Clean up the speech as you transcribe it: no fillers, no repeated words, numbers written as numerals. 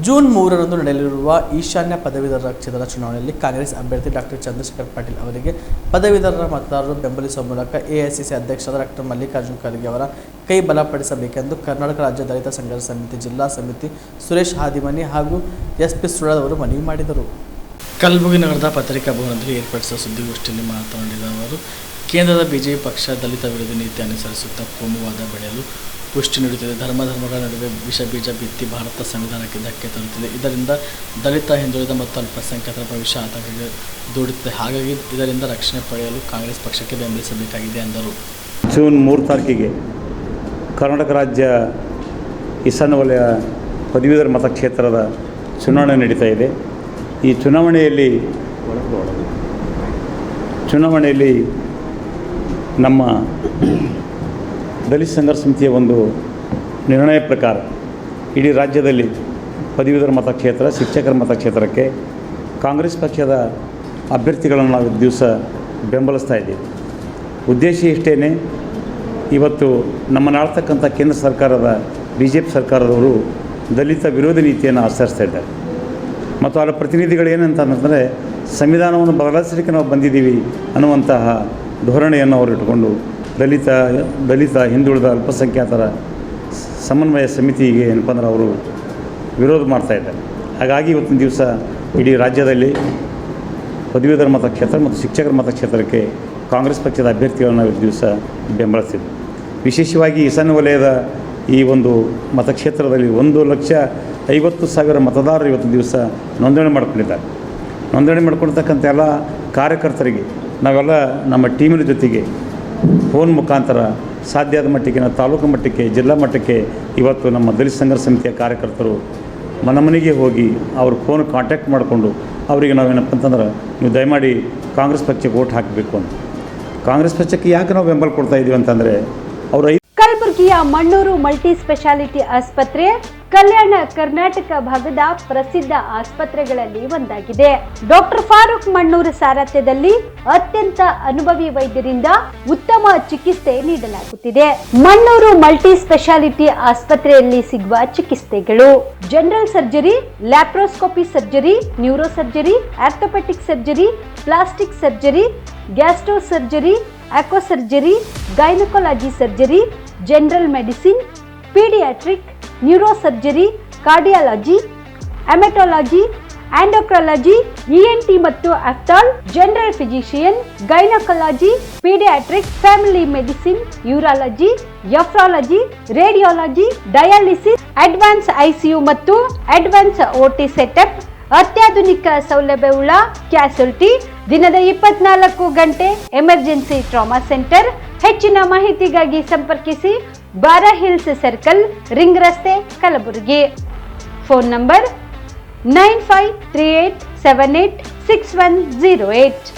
June 3ರಂದು ನಡೆಯಲಿರುವ ಈಶಾನ್ಯ ಪದವೀಧರ ಕ್ಷೇತ್ರದ ಚುನಾವಣೆಯಲ್ಲಿ ಕಾಂಗ್ರೆಸ್ ಅಭ್ಯರ್ಥಿ ಡಾಕ್ಟರ್ ಚಂದ್ರಶೇಖರ್ ಪಾಟೀಲ್ ಅವರಿಗೆ ಪದವೀಧರ ಮತದಾರರು ಬೆಂಬಲಿಸುವ ಮೂಲಕ ಎಐಸಿಸಿ ಅಧ್ಯಕ್ಷರಾದ ಡಾಕ್ಟರ್ ಮಲ್ಲಿಕಾರ್ಜುನ ಖರ್ಗೆ ಅವರ ಕೈ ಬಲಪಡಿಸಬೇಕೆಂದು ಕರ್ನಾಟಕ ರಾಜ್ಯ ದಲಿತ ಸಂಘರ್ಷ ಸಮಿತಿ ಜಿಲ್ಲಾ ಸಮಿತಿ ಸುರೇಶ್ ಹಾದಿಮನಿ ಹಾಗೂ ಎಸ್ಪಿ ಸುಳ್ಳದ್ ಅವರು ಮನವಿ ಮಾಡಿದರು. ಕಲಬುರಗಿ ನಗರದ ಪತ್ರಿಕಾ ಭವನದಲ್ಲಿ ಏರ್ಪಡಿಸಿದ ಸುದ್ದಿಗೋಷ್ಠಿಯಲ್ಲಿ ಮಾತನಾಡಿದ ಅವರು, ಕೇಂದ್ರದ ಬಿಜೆಪಿ ಪಕ್ಷ ದಲಿತ ವಿರೋಧಿ ನೀತಿ ಅನುಸರಿಸುತ್ತಾ ಕೋಮುವಾದ ಬೆಳೆಯಲು ಪುಷ್ಟಿ ನೀಡುತ್ತಿದೆ. ಧರ್ಮಗಳ ನಡುವೆ ವಿಷ ಬೀಜ ಬಿತ್ತಿ ಭಾರತ ಸಂವಿಧಾನಕ್ಕೆ ಧಕ್ಕೆ ತರುತ್ತಿದೆ. ಇದರಿಂದ ದಲಿತ, ಹಿಂದುಳಿದ ಮತ್ತು ಅಲ್ಪಸಂಖ್ಯಾತರ ಭವಿಷ್ಯ ಆತಂಕಕ್ಕೆ ದೂಡುತ್ತದೆ. ಹಾಗಾಗಿ ಇದರಿಂದ ರಕ್ಷಣೆ ಪಡೆಯಲು ಕಾಂಗ್ರೆಸ್ ಪಕ್ಷಕ್ಕೆ ಬೆಂಬಲಿಸಬೇಕಾಗಿದೆ ಎಂದರು. ಜೂನ್ 3 ತಾರೀಕಿಗೆ ಕರ್ನಾಟಕ ರಾಜ್ಯ ಈಶಾನ್ಯ ವಲಯ ಪದವೀಧರ ಮತಕ್ಷೇತ್ರದ ಚುನಾವಣೆ ನಡೀತಾ ಇದೆ. ಈ ಚುನಾವಣೆಯಲ್ಲಿ ನಮ್ಮ ದಲಿತ ಸಂಘರ್ಷ ಸಮಿತಿಯ ಒಂದು ನಿರ್ಣಯ ಪ್ರಕಾರ ಇಡೀ ರಾಜ್ಯದಲ್ಲಿ ಪದವೀಧರ ಮತಕ್ಷೇತ್ರ, ಶಿಕ್ಷಕರ ಮತಕ್ಷೇತ್ರಕ್ಕೆ ಕಾಂಗ್ರೆಸ್ ಪಕ್ಷದ ಅಭ್ಯರ್ಥಿಗಳನ್ನು ನಾವು ದಿವಸ ಬೆಂಬಲಿಸ್ತಾ ಇದ್ದೀವಿ. ಉದ್ದೇಶ ಇಷ್ಟೇ, ಇವತ್ತು ನಮ್ಮನ್ನು ಆಳ್ತಕ್ಕಂಥ ಕೇಂದ್ರ ಸರ್ಕಾರದ BJP ಸರ್ಕಾರದವರು ದಲಿತ ವಿರೋಧಿ ನೀತಿಯನ್ನು ಆಚರಿಸ್ತಾ ಇದ್ದಾರೆ. ಮತ್ತು ಅದರ ಪ್ರತಿನಿಧಿಗಳು ಏನಂತಂದರೆ ಸಂವಿಧಾನವನ್ನು ಬದಲಾಯಿಸಲಿಕ್ಕೆ ನಾವು ಬಂದಿದ್ದೀವಿ ಅನ್ನುವಂತಹ ಧೋರಣೆಯನ್ನು ಅವರು ಇಟ್ಟುಕೊಂಡು ದಲಿತ ಹಿಂದುಳಿದ ಅಲ್ಪಸಂಖ್ಯಾತರ ಸಮನ್ವಯ ಸಮಿತಿಗೆ ಏನಪ್ಪ ಅಂದ್ರೆ ಅವರು ವಿರೋಧ ಮಾಡ್ತಾಯಿದ್ದಾರೆ. ಹಾಗಾಗಿ ಇವತ್ತಿನ ದಿವಸ ಇಡೀ ರಾಜ್ಯದಲ್ಲಿ ಪದವೀಧರ ಮತಕ್ಷೇತ್ರ ಮತ್ತು ಶಿಕ್ಷಕರ ಮತಕ್ಷೇತ್ರಕ್ಕೆ ಕಾಂಗ್ರೆಸ್ ಪಕ್ಷದ ಅಭ್ಯರ್ಥಿಗಳನ್ನು ಇವತ್ತು ದಿವಸ ಬೆಂಬಲಿಸ್ತಿದ್ದೆ. ವಿಶೇಷವಾಗಿ ಈಶಾನ್ಯ ವಲಯದ ಈ ಒಂದು ಮತಕ್ಷೇತ್ರದಲ್ಲಿ 1,50,000 ಮತದಾರರು ಇವತ್ತು ದಿವಸ ನೋಂದಣಿ ಮಾಡ್ಕೊಂಡಿದ್ದಾರೆ. ನೋಂದಣಿ ಮಾಡ್ಕೊಳ್ತಕ್ಕಂಥ ಎಲ್ಲ ಕಾರ್ಯಕರ್ತರಿಗೆ ನಾವೆಲ್ಲ ನಮ್ಮ ಟೀಮಿನ ಜೊತೆಗೆ ಫೋನ್ ಮುಖಾಂತರ ಸಾಧ್ಯ ಆದ ಮಟ್ಟಿಗೆ ನಾವು ತಾಲೂಕು ಮಟ್ಟಕ್ಕೆ, ಜಿಲ್ಲಾ ಮಟ್ಟಕ್ಕೆ ಇವತ್ತು ನಮ್ಮ ದಲಿತ ಸಂಘರ್ಷ ಸಮಿತಿಯ ಕಾರ್ಯಕರ್ತರು ಮನೆಗೆ ಹೋಗಿ ಅವ್ರ ಫೋನ್ ಕಾಂಟ್ಯಾಕ್ಟ್ ಮಾಡಿಕೊಂಡು ಅವರಿಗೆ ನಾವೇನಪ್ಪ ಅಂತಂದ್ರೆ ನೀವು ದಯಮಾಡಿ ಕಾಂಗ್ರೆಸ್ ಪಕ್ಷಕ್ಕೆ ವೋಟ್ ಹಾಕಬೇಕು ಅಂತ. ಕಾಂಗ್ರೆಸ್ ಪಕ್ಷಕ್ಕೆ ಯಾಕೆ ನಾವು ಬೆಂಬಲ ಕೊಡ್ತಾ ಇದ್ದೀವಿ ಅಂತಂದರೆ ಅವರು ಕಲಬುರಗಿಯ ಮಣ್ಣೂರು ಮಲ್ಟಿ ಸ್ಪೆಷಾಲಿಟಿ ಆಸ್ಪತ್ರೆ ಕಲ್ಯಾಣ ಕರ್ನಾಟಕ ಭಾಗದ ಪ್ರಸಿದ್ಧ ಆಸ್ಪತ್ರೆಗಳಲ್ಲಿ ಒಂದಾಗಿದೆ. ಡಾಕ್ಟರ್ ಫಾರೂಕ್ ಮಣ್ಣೂರು ಸಾರಥ್ಯದಲ್ಲಿ ಅತ್ಯಂತ ಅನುಭವಿ ವೈದ್ಯರಿಂದ ಉತ್ತಮ ಚಿಕಿತ್ಸೆ ನೀಡಲಾಗುತ್ತಿದೆ. ಮಣ್ಣೂರು ಮಲ್ಟಿ ಸ್ಪೆಷಾಲಿಟಿ ಆಸ್ಪತ್ರೆಯಲ್ಲಿ ಸಿಗುವ ಚಿಕಿತ್ಸೆಗಳು: general surgery, laparoscopy surgery, neuro surgery, orthopaedic surgery, plastic surgery, gastro surgery, aqua surgery, gynaecology surgery, general medicine, paediatric, neuro surgery, cardiology, haematology, endocrinology, ENT ಮತ್ತು ophthal, general physician, gynaecology, paediatric, family medicine, urology, nephrology, radiology, dialysis, advance ICU ಮತ್ತು advance OT setup, ಅತ್ಯಾಧುನಿಕ ಸೌಲಭ್ಯವುಳ್ಳ ಕ್ಯಾಸುಲಿಟಿ, ದಿನದ 24 ಗಂಟೆ emergency trauma centre. ಹೆಚ್ಚಿನ ಮಾಹಿತಿಗಾಗಿ ಸಂಪರ್ಕಿಸಿ ಬಾರಾ hills circle, ring ರಸ್ತೆ, ಕಲಬುರಗಿ. Phone number 9538786108.